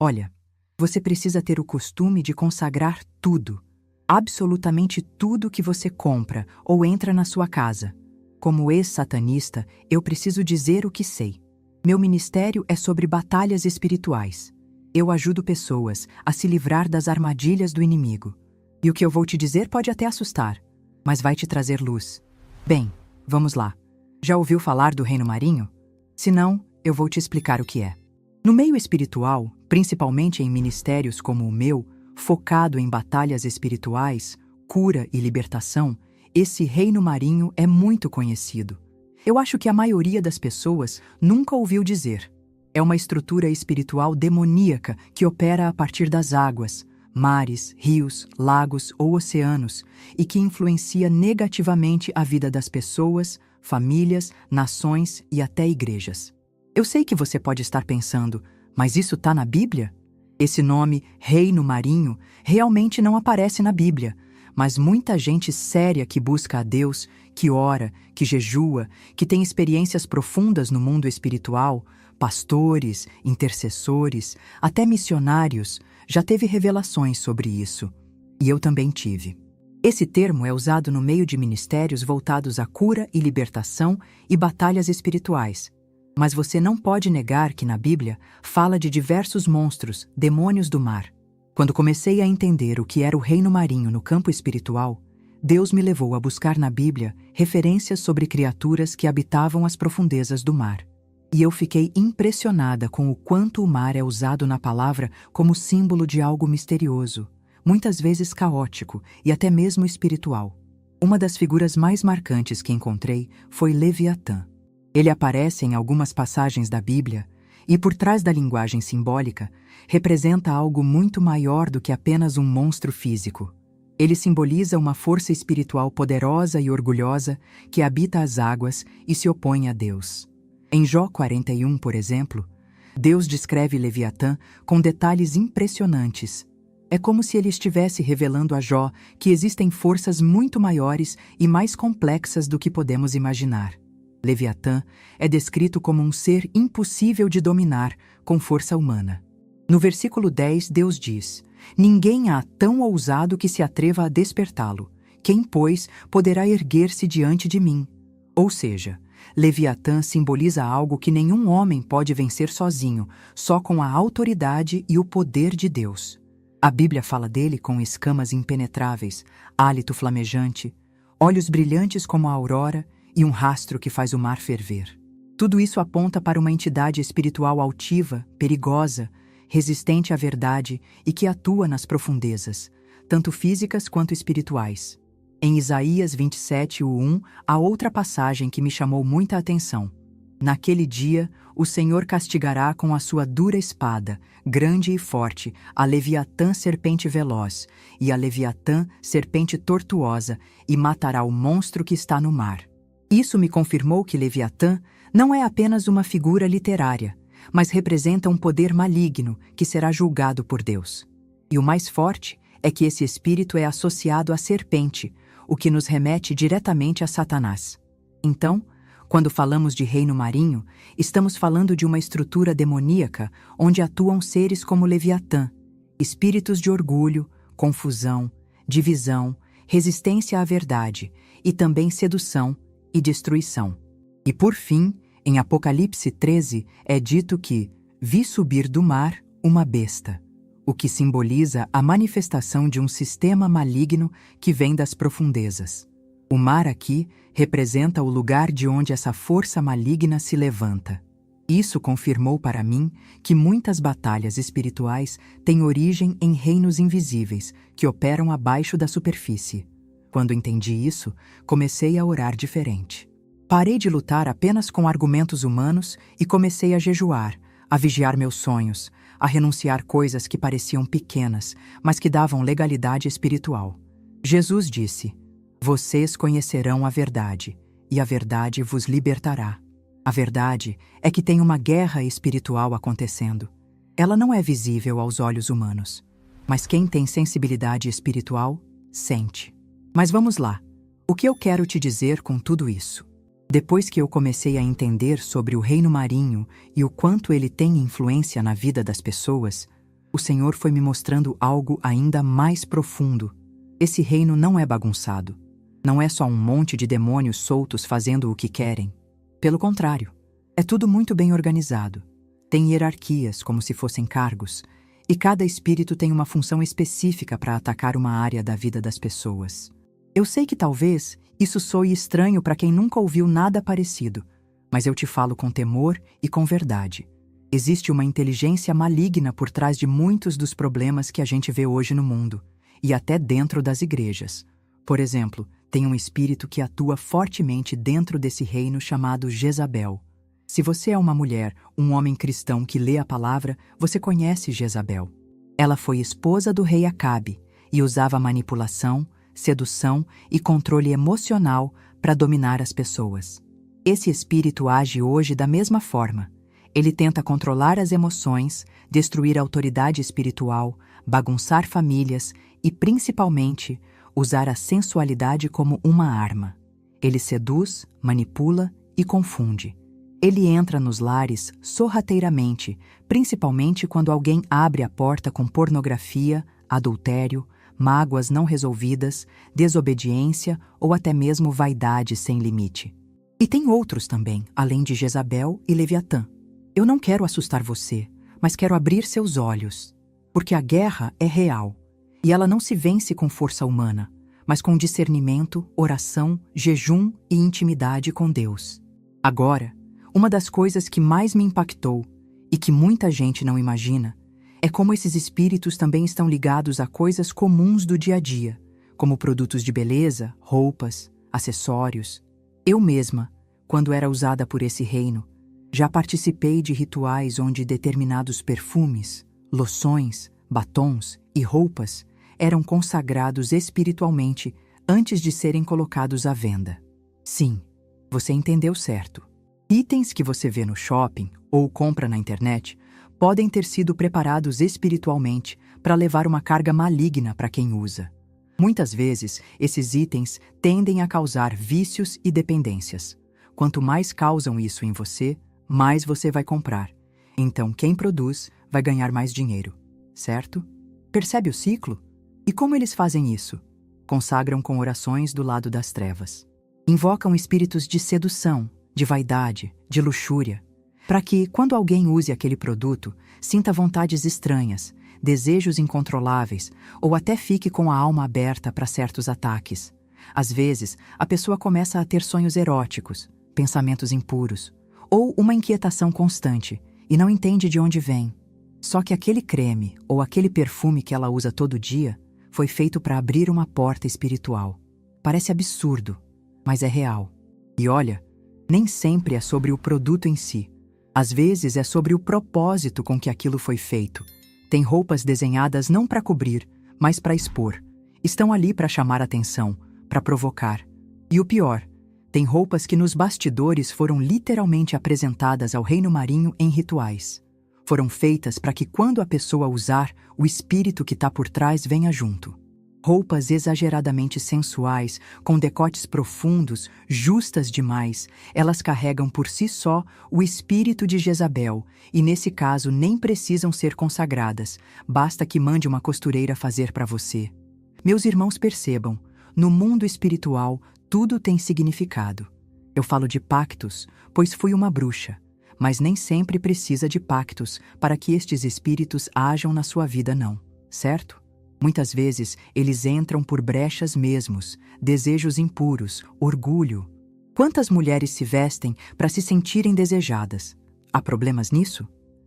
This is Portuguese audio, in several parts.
Olha, você precisa ter o costume de consagrar tudo, absolutamente tudo que você compra ou entra na sua casa. Como ex-satanista, eu preciso dizer o que sei. Meu ministério é sobre batalhas espirituais. Eu ajudo pessoas a se livrar das armadilhas do inimigo. E o que eu vou te dizer pode até assustar, mas vai te trazer luz. Bem, vamos lá. Já ouviu falar do reino marinho? Se não, eu vou te explicar o que é. No meio espiritual, principalmente em ministérios como o meu, focado em batalhas espirituais, cura e libertação, esse reino marinho é muito conhecido. Eu acho que a maioria das pessoas nunca ouviu dizer. É uma estrutura espiritual demoníaca que opera a partir das águas, mares, rios, lagos ou oceanos e que influencia negativamente a vida das pessoas, famílias, nações e até igrejas. Eu sei que você pode estar pensando, mas isso está na Bíblia? Esse nome, reino marinho, realmente não aparece na Bíblia, mas muita gente séria que busca a Deus, que ora, que jejua, que tem experiências profundas no mundo espiritual, pastores, intercessores, até missionários, já teve revelações sobre isso. E eu também tive. Esse termo é usado no meio de ministérios voltados à cura e libertação e batalhas espirituais. Mas você não pode negar que na Bíblia fala de diversos monstros, demônios do mar. Quando comecei a entender o que era o reino marinho no campo espiritual, Deus me levou a buscar na Bíblia referências sobre criaturas que habitavam as profundezas do mar. E eu fiquei impressionada com o quanto o mar é usado na palavra como símbolo de algo misterioso, muitas vezes caótico e até mesmo espiritual. Uma das figuras mais marcantes que encontrei foi Leviatã. Ele aparece em algumas passagens da Bíblia e, por trás da linguagem simbólica, representa algo muito maior do que apenas um monstro físico. Ele simboliza uma força espiritual poderosa e orgulhosa que habita as águas e se opõe a Deus. Em Jó 41, por exemplo, Deus descreve Leviatã com detalhes impressionantes. É como se ele estivesse revelando a Jó que existem forças muito maiores e mais complexas do que podemos imaginar. Leviatã é descrito como um ser impossível de dominar com força humana. No versículo 10, Deus diz: "Ninguém há tão ousado que se atreva a despertá-lo. Quem, pois, poderá erguer-se diante de mim?" Ou seja, Leviatã simboliza algo que nenhum homem pode vencer sozinho, só com a autoridade e o poder de Deus. A Bíblia fala dele com escamas impenetráveis, hálito flamejante, olhos brilhantes como a aurora e um rastro que faz o mar ferver. Tudo isso aponta para uma entidade espiritual altiva, perigosa, resistente à verdade e que atua nas profundezas, tanto físicas quanto espirituais. Em Isaías 27:1, há outra passagem que me chamou muita atenção. Naquele dia, o Senhor castigará com a sua dura espada, grande e forte, a Leviatã serpente veloz, e a Leviatã serpente tortuosa, e matará o monstro que está no mar. Isso me confirmou que Leviatã não é apenas uma figura literária, mas representa um poder maligno que será julgado por Deus. E o mais forte é que esse espírito é associado à serpente, o que nos remete diretamente a Satanás. Então, quando falamos de reino marinho, estamos falando de uma estrutura demoníaca onde atuam seres como Leviatã, espíritos de orgulho, confusão, divisão, resistência à verdade e também sedução e destruição. E por fim, em Apocalipse 13, é dito que vi subir do mar uma besta, o que simboliza a manifestação de um sistema maligno que vem das profundezas. O mar aqui representa o lugar de onde essa força maligna se levanta. Isso confirmou para mim que muitas batalhas espirituais têm origem em reinos invisíveis que operam abaixo da superfície. Quando entendi isso, comecei a orar diferente. Parei de lutar apenas com argumentos humanos e comecei a jejuar, a vigiar meus sonhos, a renunciar coisas que pareciam pequenas, mas que davam legalidade espiritual. Jesus disse: "Vocês conhecerão a verdade, e a verdade vos libertará." A verdade é que tem uma guerra espiritual acontecendo. Ela não é visível aos olhos humanos, mas quem tem sensibilidade espiritual, sente. Mas vamos lá. O que eu quero te dizer com tudo isso? Depois que eu comecei a entender sobre o reino marinho e o quanto ele tem influência na vida das pessoas, o Senhor foi me mostrando algo ainda mais profundo. Esse reino não é bagunçado. Não é só um monte de demônios soltos fazendo o que querem. Pelo contrário, é tudo muito bem organizado. Tem hierarquias, como se fossem cargos, e cada espírito tem uma função específica para atacar uma área da vida das pessoas. Eu sei que talvez isso soe estranho para quem nunca ouviu nada parecido, mas eu te falo com temor e com verdade. Existe uma inteligência maligna por trás de muitos dos problemas que a gente vê hoje no mundo, e até dentro das igrejas. Por exemplo, tem um espírito que atua fortemente dentro desse reino chamado Jezabel. Se você é uma mulher, um homem cristão que lê a palavra, você conhece Jezabel. Ela foi esposa do rei Acabe e usava manipulação, sedução e controle emocional para dominar as pessoas. Esse espírito age hoje da mesma forma. Ele tenta controlar as emoções, destruir a autoridade espiritual, bagunçar famílias e, principalmente, usar a sensualidade como uma arma. Ele seduz, manipula e confunde. Ele entra nos lares sorrateiramente, principalmente quando alguém abre a porta com pornografia, adultério, mágoas não resolvidas, desobediência ou até mesmo vaidade sem limite. E tem outros também, além de Jezabel e Leviatã. Eu não quero assustar você, mas quero abrir seus olhos, porque a guerra é real, e ela não se vence com força humana, mas com discernimento, oração, jejum e intimidade com Deus. Agora, uma das coisas que mais me impactou, e que muita gente não imagina, é como esses espíritos também estão ligados a coisas comuns do dia a dia, como produtos de beleza, roupas, acessórios. Eu mesma, quando era usada por esse reino, já participei de rituais onde determinados perfumes, loções, batons e roupas eram consagrados espiritualmente antes de serem colocados à venda. Sim, você entendeu certo. Itens que você vê no shopping ou compra na internet podem ter sido preparados espiritualmente para levar uma carga maligna para quem usa. Muitas vezes, esses itens tendem a causar vícios e dependências. Quanto mais causam isso em você, mais você vai comprar. Então, quem produz vai ganhar mais dinheiro, certo? Percebe o ciclo? E como eles fazem isso? Consagram com orações do lado das trevas. Invocam espíritos de sedução, de vaidade, de luxúria, para que, quando alguém use aquele produto, sinta vontades estranhas, desejos incontroláveis ou até fique com a alma aberta para certos ataques. Às vezes, a pessoa começa a ter sonhos eróticos, pensamentos impuros, ou uma inquietação constante, e não entende de onde vem. Só que aquele creme ou aquele perfume que ela usa todo dia foi feito para abrir uma porta espiritual. Parece absurdo, mas é real. E olha, nem sempre é sobre o produto em si. Às vezes é sobre o propósito com que aquilo foi feito. Tem roupas desenhadas não para cobrir, mas para expor. Estão ali para chamar atenção, para provocar. E o pior, tem roupas que nos bastidores foram literalmente apresentadas ao reino marinho em rituais. Foram feitas para que quando a pessoa usar, o espírito que está por trás venha junto. Roupas exageradamente sensuais, com decotes profundos, justas demais, elas carregam por si só o espírito de Jezabel e nesse caso nem precisam ser consagradas, basta que mande uma costureira fazer para você. Meus irmãos, percebam, no mundo espiritual tudo tem significado. Eu falo de pactos, pois fui uma bruxa, mas nem sempre precisa de pactos para que estes espíritos ajam na sua vida não, certo? Muitas vezes, eles entram por brechas mesmos, desejos impuros, orgulho. Quantas mulheres se vestem para se sentirem desejadas? Há problemas nisso?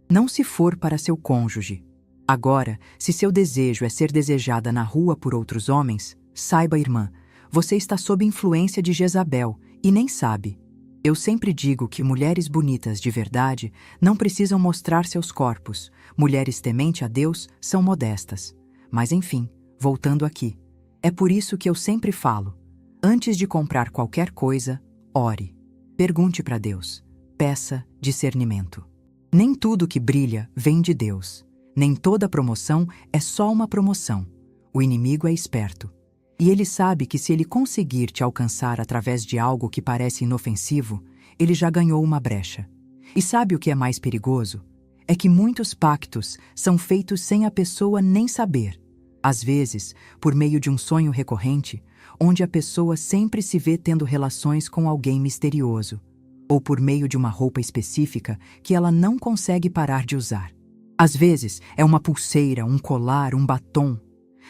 Não se for para seu cônjuge. Agora, se seu desejo é ser desejada na rua por outros homens, saiba, irmã, você está sob influência de Jezabel e nem sabe. Eu sempre digo que mulheres bonitas de verdade não precisam mostrar seus corpos. Mulheres tementes a Deus são modestas. Mas enfim, voltando aqui, é por isso que eu sempre falo, antes de comprar qualquer coisa, ore. Pergunte para Deus, peça discernimento. Nem tudo que brilha vem de Deus, nem toda promoção é só uma promoção. O inimigo é esperto, e ele sabe que se ele conseguir te alcançar através de algo que parece inofensivo, ele já ganhou uma brecha. E sabe o que é mais perigoso? é que muitos pactos são feitos sem a pessoa nem saber. Às vezes, por meio de um sonho recorrente, onde a pessoa sempre se vê tendo relações com alguém misterioso, ou por meio de uma roupa específica que ela não consegue parar de usar. Às vezes, é uma pulseira, um colar, um batom,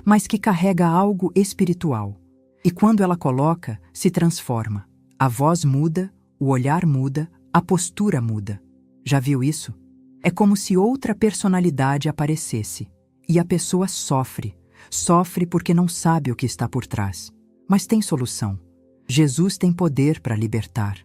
mas que carrega algo espiritual. E quando ela coloca, se transforma. A voz muda, o olhar muda, a postura muda. Já viu isso? É como se outra personalidade aparecesse. E a pessoa sofre. Sofre porque não sabe o que está por trás. Mas tem solução. Jesus tem poder para libertar.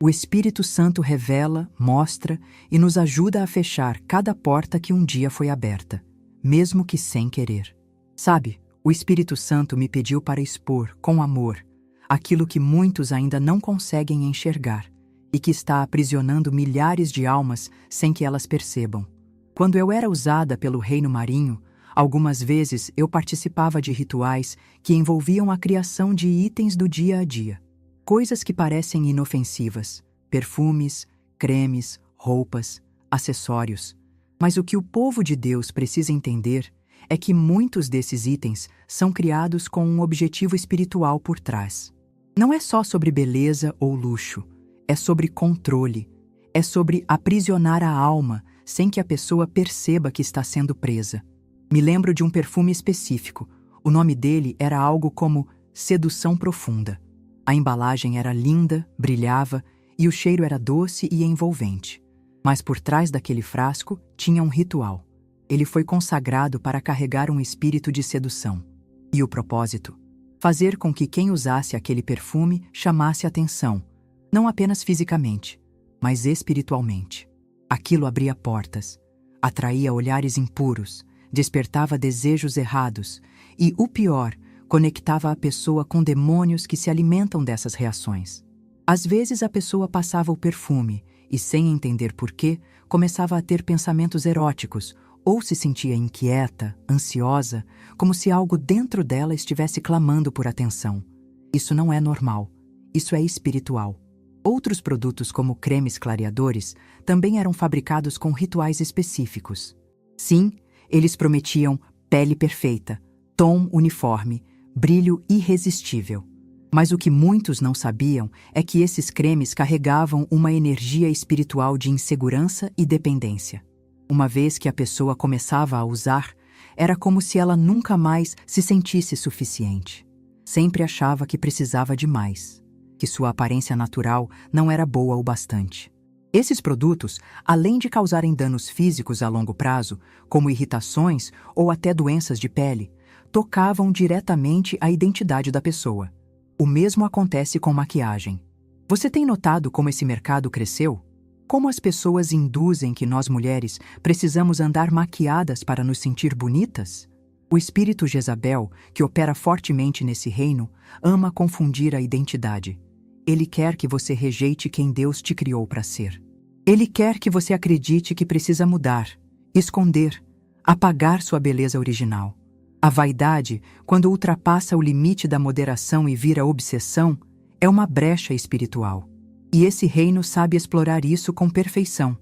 O Espírito Santo revela, mostra e nos ajuda a fechar cada porta que um dia foi aberta, mesmo que sem querer. Sabe, o Espírito Santo me pediu para expor, com amor, aquilo que muitos ainda não conseguem enxergar e que está aprisionando milhares de almas sem que elas percebam. Quando eu era usada pelo reino marinho, algumas vezes eu participava de rituais que envolviam a criação de itens do dia a dia. Coisas que parecem inofensivas, perfumes, cremes, roupas, acessórios. Mas o que o povo de Deus precisa entender é que muitos desses itens são criados com um objetivo espiritual por trás. Não é só sobre beleza ou luxo, é sobre controle, é sobre aprisionar a alma sem que a pessoa perceba que está sendo presa. Me lembro de um perfume específico. O nome dele era algo como Sedução Profunda. A embalagem era linda, brilhava, e o cheiro era doce e envolvente. Mas por trás daquele frasco tinha um ritual. Ele foi consagrado para carregar um espírito de sedução. E o propósito? Fazer com que quem usasse aquele perfume chamasse atenção, não apenas fisicamente, mas espiritualmente. Aquilo abria portas, atraía olhares impuros, despertava desejos errados e, o pior, conectava a pessoa com demônios que se alimentam dessas reações. Às vezes a pessoa passava o perfume e, sem entender porquê, começava a ter pensamentos eróticos ou se sentia inquieta, ansiosa, como se algo dentro dela estivesse clamando por atenção. Isso não é normal. Isso é espiritual. Outros produtos, como cremes clareadores, também eram fabricados com rituais específicos. Sim, eles prometiam pele perfeita, tom uniforme, brilho irresistível. Mas o que muitos não sabiam é que esses cremes carregavam uma energia espiritual de insegurança e dependência. Uma vez que a pessoa começava a usar, era como se ela nunca mais se sentisse suficiente. Sempre achava que precisava de mais, que sua aparência natural não era boa o bastante. Esses produtos, além de causarem danos físicos a longo prazo, como irritações ou até doenças de pele, tocavam diretamente a identidade da pessoa. O mesmo acontece com maquiagem. Você tem notado como esse mercado cresceu? Como as pessoas induzem que nós mulheres precisamos andar maquiadas para nos sentir bonitas? O espírito Jezabel, que opera fortemente nesse reino, ama confundir a identidade. Ele quer que você rejeite quem Deus te criou para ser. Ele quer que você acredite que precisa mudar, esconder, apagar sua beleza original. A vaidade, quando ultrapassa o limite da moderação e vira obsessão, é uma brecha espiritual. E esse reino sabe explorar isso com perfeição.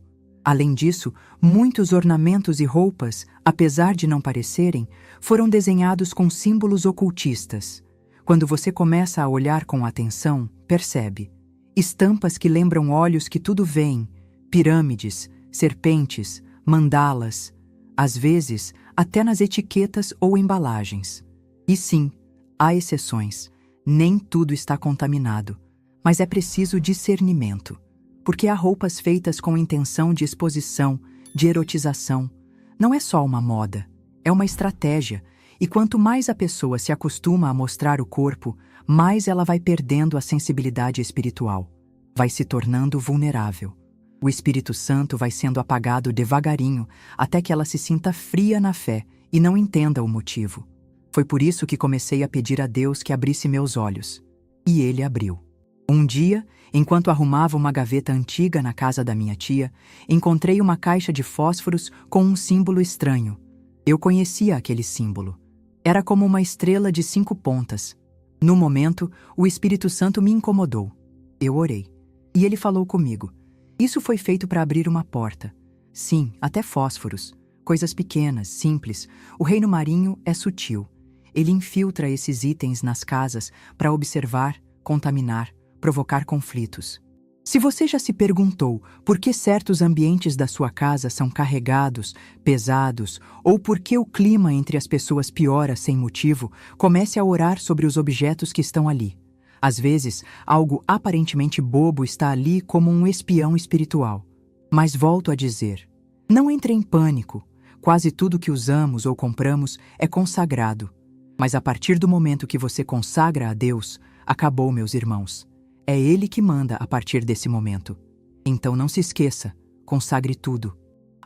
Além disso, muitos ornamentos e roupas, apesar de não parecerem, foram desenhados com símbolos ocultistas. Quando você começa a olhar com atenção, percebe. Estampas que lembram olhos que tudo veem, pirâmides, serpentes, mandalas, às vezes até nas etiquetas ou embalagens. E sim, há exceções. Nem tudo está contaminado, mas é preciso discernimento, porque há roupas feitas com intenção de exposição, de erotização. Não é só uma moda, é uma estratégia, e quanto mais a pessoa se acostuma a mostrar o corpo, mais ela vai perdendo a sensibilidade espiritual, vai se tornando vulnerável. O Espírito Santo vai sendo apagado devagarinho até que ela se sinta fria na fé e não entenda o motivo. Foi por isso que comecei a pedir a Deus que abrisse meus olhos. E Ele abriu. Um dia, enquanto arrumava uma gaveta antiga na casa da minha tia, encontrei uma caixa de fósforos com um símbolo estranho. Eu conhecia aquele símbolo. Era como uma estrela de 5 pontas. No momento, o Espírito Santo me incomodou. Eu orei. E ele falou comigo. Isso foi feito para abrir uma porta. Sim, até fósforos. Coisas pequenas, simples. O reino marinho é sutil. Ele infiltra esses itens nas casas para observar, contaminar, provocar conflitos. Se você já se perguntou por que certos ambientes da sua casa são carregados, pesados, ou por que o clima entre as pessoas piora sem motivo, comece a orar sobre os objetos que estão ali. Às vezes, algo aparentemente bobo está ali como um espião espiritual. Mas volto a dizer, não entre em pânico. Quase tudo que usamos ou compramos é consagrado. Mas a partir do momento que você consagra a Deus, acabou, meus irmãos. É Ele que manda a partir desse momento. Então não se esqueça, consagre tudo.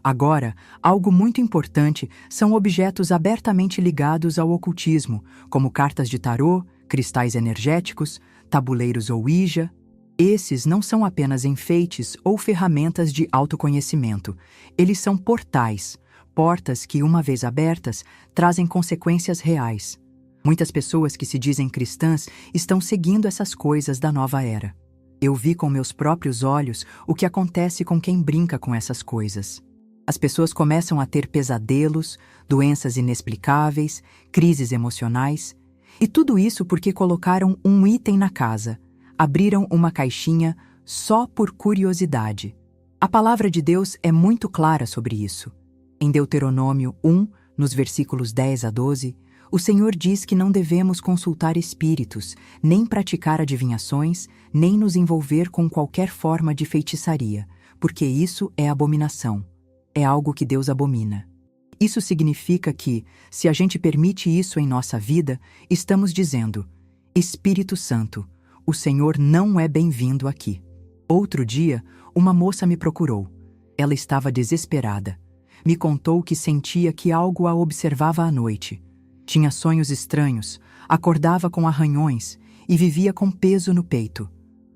Agora, algo muito importante são objetos abertamente ligados ao ocultismo, como cartas de tarô, cristais energéticos, tabuleiros Ouija. Esses não são apenas enfeites ou ferramentas de autoconhecimento. Eles são portais, portas que, uma vez abertas, trazem consequências reais. Muitas pessoas que se dizem cristãs estão seguindo essas coisas da nova era. Eu vi com meus próprios olhos o que acontece com quem brinca com essas coisas. As pessoas começam a ter pesadelos, doenças inexplicáveis, crises emocionais, e tudo isso porque colocaram um item na casa, abriram uma caixinha só por curiosidade. A palavra de Deus é muito clara sobre isso. Em Deuteronômio 1, nos versículos 10 a 12, o Senhor diz que não devemos consultar espíritos, nem praticar adivinhações, nem nos envolver com qualquer forma de feitiçaria, porque isso é abominação. É algo que Deus abomina. Isso significa que, se a gente permite isso em nossa vida, estamos dizendo: Espírito Santo, o Senhor não é bem-vindo aqui. Outro dia, uma moça me procurou. Ela estava desesperada. Me contou que sentia que algo a observava à noite. Tinha sonhos estranhos, acordava com arranhões e vivia com peso no peito.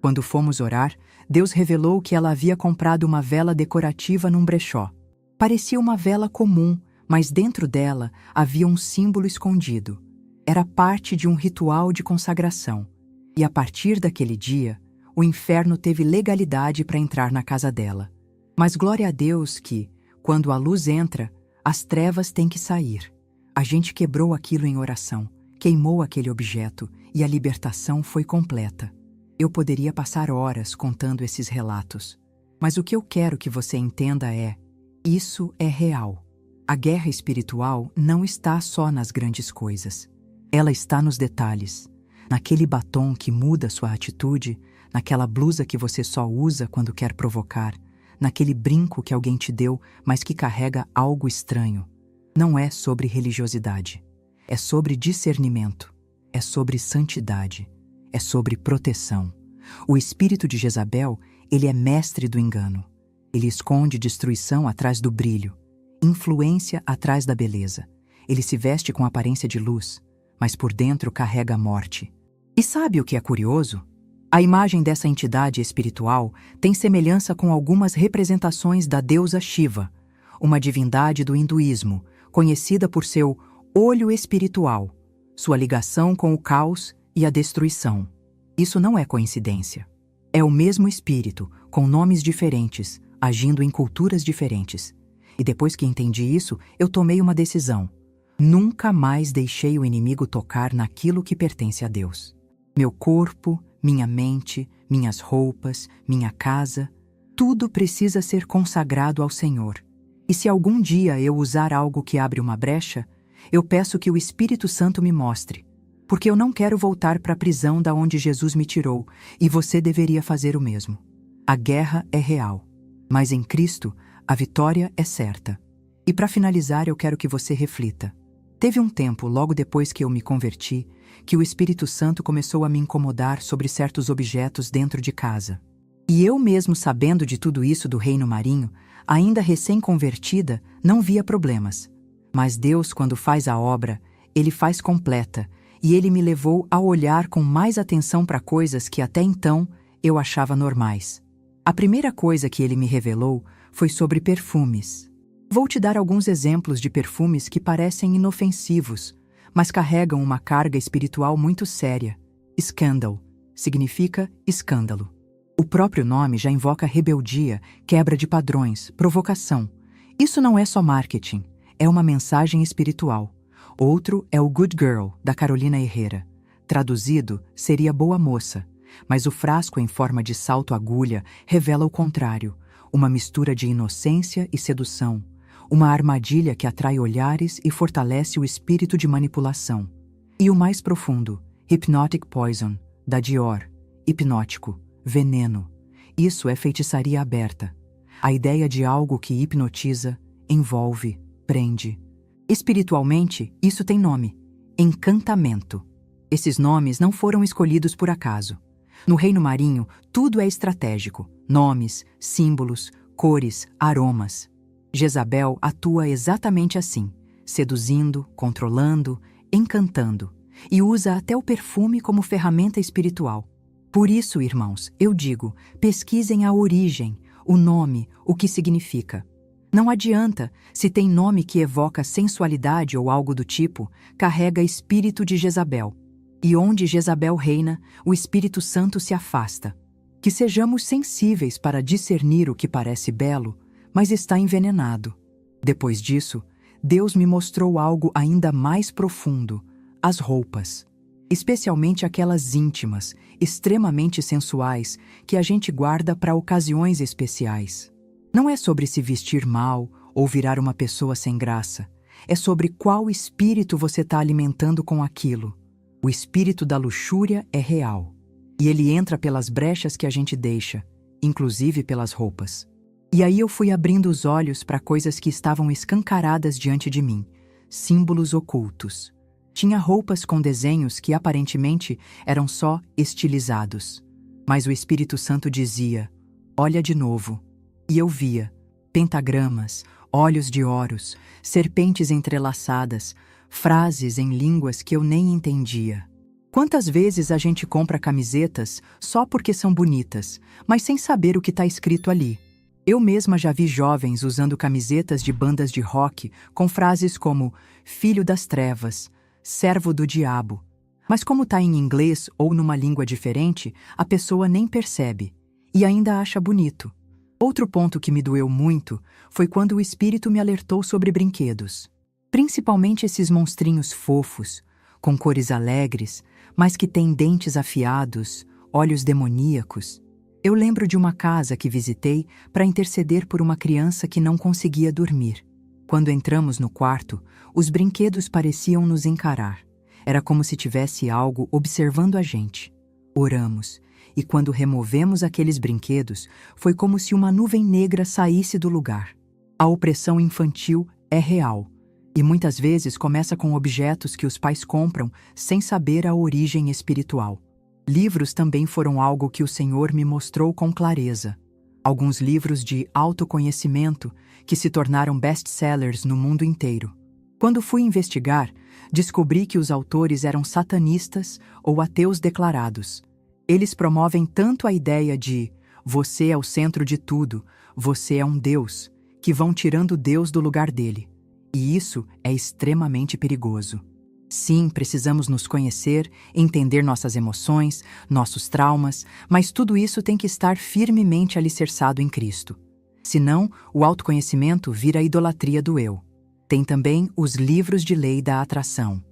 Quando fomos orar, Deus revelou que ela havia comprado uma vela decorativa num brechó. Parecia uma vela comum, mas dentro dela havia um símbolo escondido. Era parte de um ritual de consagração. E a partir daquele dia, o inferno teve legalidade para entrar na casa dela. Mas glória a Deus que, quando a luz entra, as trevas têm que sair. A gente quebrou aquilo em oração, queimou aquele objeto e a libertação foi completa. Eu poderia passar horas contando esses relatos, mas o que eu quero que você entenda é: isso é real. A guerra espiritual não está só nas grandes coisas. Ela está nos detalhes, naquele batom que muda sua atitude, naquela blusa que você só usa quando quer provocar, naquele brinco que alguém te deu, mas que carrega algo estranho. Não é sobre religiosidade. É sobre discernimento. É sobre santidade. É sobre proteção. O espírito de Jezabel, ele é mestre do engano. Ele esconde destruição atrás do brilho, influência atrás da beleza. Ele se veste com aparência de luz, mas por dentro carrega a morte. E sabe o que é curioso? A imagem dessa entidade espiritual tem semelhança com algumas representações da deusa Shiva, uma divindade do hinduísmo, conhecida por seu olho espiritual, sua ligação com o caos e a destruição. Isso não é coincidência. É o mesmo espírito, com nomes diferentes, agindo em culturas diferentes. E depois que entendi isso, eu tomei uma decisão. Nunca mais deixei o inimigo tocar naquilo que pertence a Deus. Meu corpo, minha mente, minhas roupas, minha casa, tudo precisa ser consagrado ao Senhor. E se algum dia eu usar algo que abre uma brecha, eu peço que o Espírito Santo me mostre, porque eu não quero voltar para a prisão da onde Jesus me tirou, e você deveria fazer o mesmo. A guerra é real, mas em Cristo a vitória é certa. E para finalizar, eu quero que você reflita. Teve um tempo, logo depois que eu me converti, que o Espírito Santo começou a me incomodar sobre certos objetos dentro de casa. E eu mesmo, sabendo de tudo isso do reino marinho, ainda recém-convertida, não via problemas. Mas Deus, quando faz a obra, Ele faz completa, e Ele me levou a olhar com mais atenção para coisas que até então eu achava normais. A primeira coisa que Ele me revelou foi sobre perfumes. Vou te dar alguns exemplos de perfumes que parecem inofensivos, mas carregam uma carga espiritual muito séria. Scandal significa escândalo. O próprio nome já invoca rebeldia, quebra de padrões, provocação. Isso não é só marketing, é uma mensagem espiritual. Outro é o Good Girl, da Carolina Herrera. Traduzido, seria boa moça, mas o frasco em forma de salto-agulha revela o contrário, uma mistura de inocência e sedução, uma armadilha que atrai olhares e fortalece o espírito de manipulação. E o mais profundo, Hypnotic Poison, da Dior, hipnótico, veneno. Isso é feitiçaria aberta. A ideia de algo que hipnotiza, envolve, prende. Espiritualmente, isso tem nome: encantamento. Esses nomes não foram escolhidos por acaso. No reino marinho, tudo é estratégico: nomes, símbolos, cores, aromas. Jezabel atua exatamente assim, seduzindo, controlando, encantando, e usa até o perfume como ferramenta espiritual. Por isso, irmãos, eu digo, pesquisem a origem, o nome, o que significa. Não adianta, se tem nome que evoca sensualidade ou algo do tipo, carrega espírito de Jezabel. E onde Jezabel reina, o Espírito Santo se afasta. Que sejamos sensíveis para discernir o que parece belo, mas está envenenado. Depois disso, Deus me mostrou algo ainda mais profundo: as roupas. Especialmente aquelas íntimas, extremamente sensuais, que a gente guarda para ocasiões especiais. Não é sobre se vestir mal ou virar uma pessoa sem graça. É sobre qual espírito você está alimentando com aquilo. O espírito da luxúria é real. E ele entra pelas brechas que a gente deixa, inclusive pelas roupas. E aí eu fui abrindo os olhos para coisas que estavam escancaradas diante de mim, símbolos ocultos. Tinha roupas com desenhos que aparentemente eram só estilizados. Mas o Espírito Santo dizia: olha de novo. E eu via pentagramas, olhos de Horus, serpentes entrelaçadas, frases em línguas que eu nem entendia. Quantas vezes a gente compra camisetas só porque são bonitas, mas sem saber o que está escrito ali? Eu mesma já vi jovens usando camisetas de bandas de rock com frases como filho das trevas, servo do diabo. Mas como está em inglês ou numa língua diferente, a pessoa nem percebe e ainda acha bonito. Outro ponto que me doeu muito foi quando o Espírito me alertou sobre brinquedos. Principalmente esses monstrinhos fofos, com cores alegres, mas que têm dentes afiados, olhos demoníacos. Eu lembro de uma casa que visitei para interceder por uma criança que não conseguia dormir. Quando entramos no quarto, os brinquedos pareciam nos encarar. Era como se tivesse algo observando a gente. Oramos, e quando removemos aqueles brinquedos, foi como se uma nuvem negra saísse do lugar. A opressão infantil é real, e muitas vezes começa com objetos que os pais compram sem saber a origem espiritual. Livros também foram algo que o Senhor me mostrou com clareza. Alguns livros de autoconhecimento que se tornaram best-sellers no mundo inteiro. Quando fui investigar, descobri que os autores eram satanistas ou ateus declarados. Eles promovem tanto a ideia de você é o centro de tudo, você é um Deus, que vão tirando Deus do lugar dele. E isso é extremamente perigoso. Sim, precisamos nos conhecer, entender nossas emoções, nossos traumas, mas tudo isso tem que estar firmemente alicerçado em Cristo. Senão, o autoconhecimento vira a idolatria do eu. Tem também os livros de lei da atração.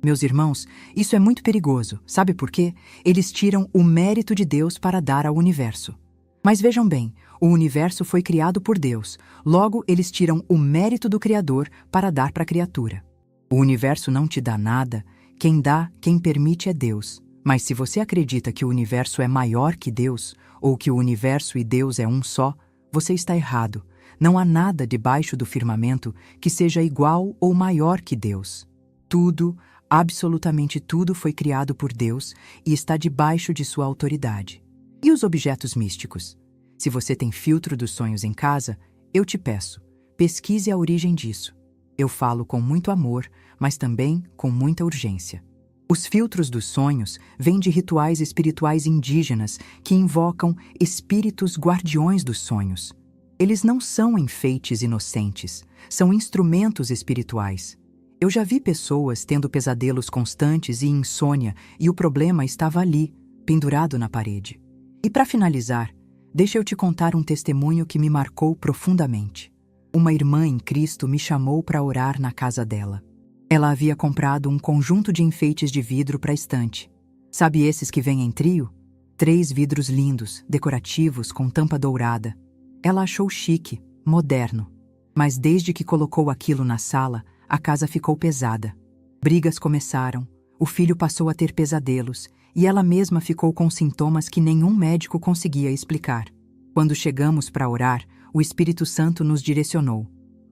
Meus irmãos, isso é muito perigoso. Sabe por quê? Eles tiram o mérito de Deus para dar ao universo. Mas vejam bem, o universo foi criado por Deus. Logo, eles tiram o mérito do Criador para dar para a criatura. O universo não te dá nada. Quem dá, quem permite é Deus. Mas se você acredita que o universo é maior que Deus, ou que o universo e Deus é um só, você está errado. Não há nada debaixo do firmamento que seja igual ou maior que Deus. Tudo, absolutamente tudo foi criado por Deus e está debaixo de sua autoridade. E os objetos místicos? Se você tem filtro dos sonhos em casa, eu te peço, pesquise a origem disso. Eu falo com muito amor, mas também com muita urgência. Os filtros dos sonhos vêm de rituais espirituais indígenas que invocam espíritos guardiões dos sonhos. Eles não são enfeites inocentes, são instrumentos espirituais. Eu já vi pessoas tendo pesadelos constantes e insônia, e o problema estava ali, pendurado na parede. E para finalizar, deixa eu te contar um testemunho que me marcou profundamente. Uma irmã em Cristo me chamou para orar na casa dela. Ela havia comprado um conjunto de enfeites de vidro para a estante. Sabe esses que vêm em trio? 3 vidros lindos, decorativos, com tampa dourada. Ela achou chique, moderno. Mas desde que colocou aquilo na sala, a casa ficou pesada. Brigas começaram, o filho passou a ter pesadelos e ela mesma ficou com sintomas que nenhum médico conseguia explicar. Quando chegamos para orar, o Espírito Santo nos direcionou.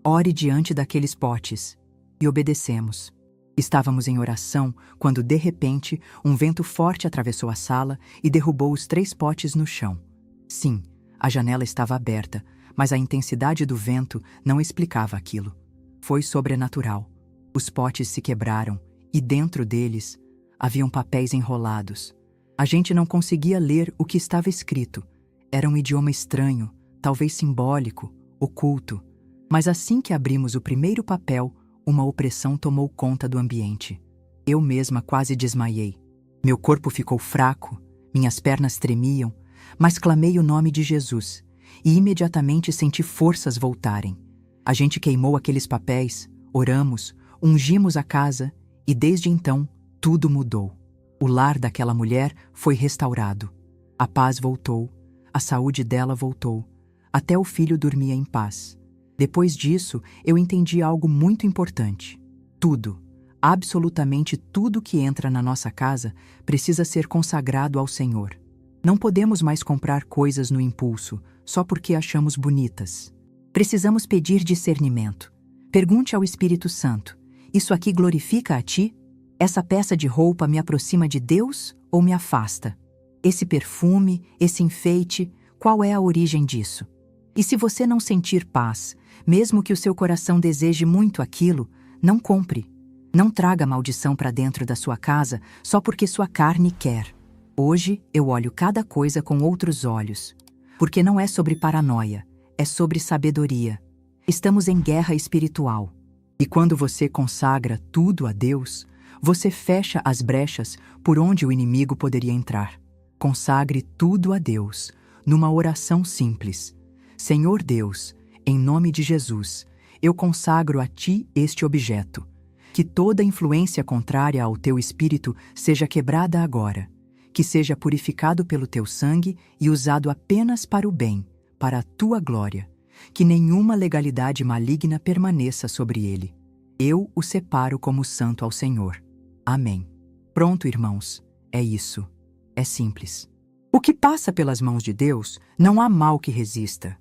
Ore diante daqueles potes. E obedecemos. Estávamos em oração quando, de repente, um vento forte atravessou a sala e derrubou os 3 potes no chão. Sim, a janela estava aberta, mas a intensidade do vento não explicava aquilo. Foi sobrenatural. Os potes se quebraram e dentro deles haviam papéis enrolados. A gente não conseguia ler o que estava escrito. Era um idioma estranho, talvez simbólico, oculto. Mas assim que abrimos o primeiro papel, uma opressão tomou conta do ambiente. Eu mesma quase desmaiei. Meu corpo ficou fraco, minhas pernas tremiam, mas clamei o nome de Jesus e imediatamente senti forças voltarem. A gente queimou aqueles papéis, oramos, ungimos a casa e desde então tudo mudou. O lar daquela mulher foi restaurado. A paz voltou, a saúde dela voltou, até o filho dormia em paz. Depois disso, eu entendi algo muito importante. Tudo, absolutamente tudo que entra na nossa casa precisa ser consagrado ao Senhor. Não podemos mais comprar coisas no impulso, só porque achamos bonitas. Precisamos pedir discernimento. Pergunte ao Espírito Santo: isso aqui glorifica a ti? Essa peça de roupa me aproxima de Deus ou me afasta? Esse perfume, esse enfeite, qual é a origem disso? E se você não sentir paz, mesmo que o seu coração deseje muito aquilo, não compre. Não traga maldição para dentro da sua casa só porque sua carne quer. Hoje eu olho cada coisa com outros olhos. Porque não é sobre paranoia, é sobre sabedoria. Estamos em guerra espiritual. E quando você consagra tudo a Deus, você fecha as brechas por onde o inimigo poderia entrar. Consagre tudo a Deus, numa oração simples. Senhor Deus, em nome de Jesus, eu consagro a Ti este objeto. Que toda influência contrária ao Teu Espírito seja quebrada agora. Que seja purificado pelo Teu sangue e usado apenas para o bem, para a Tua glória. Que nenhuma legalidade maligna permaneça sobre ele. Eu o separo como santo ao Senhor. Amém. Pronto, irmãos. É isso. É simples. O que passa pelas mãos de Deus, não há mal que resista.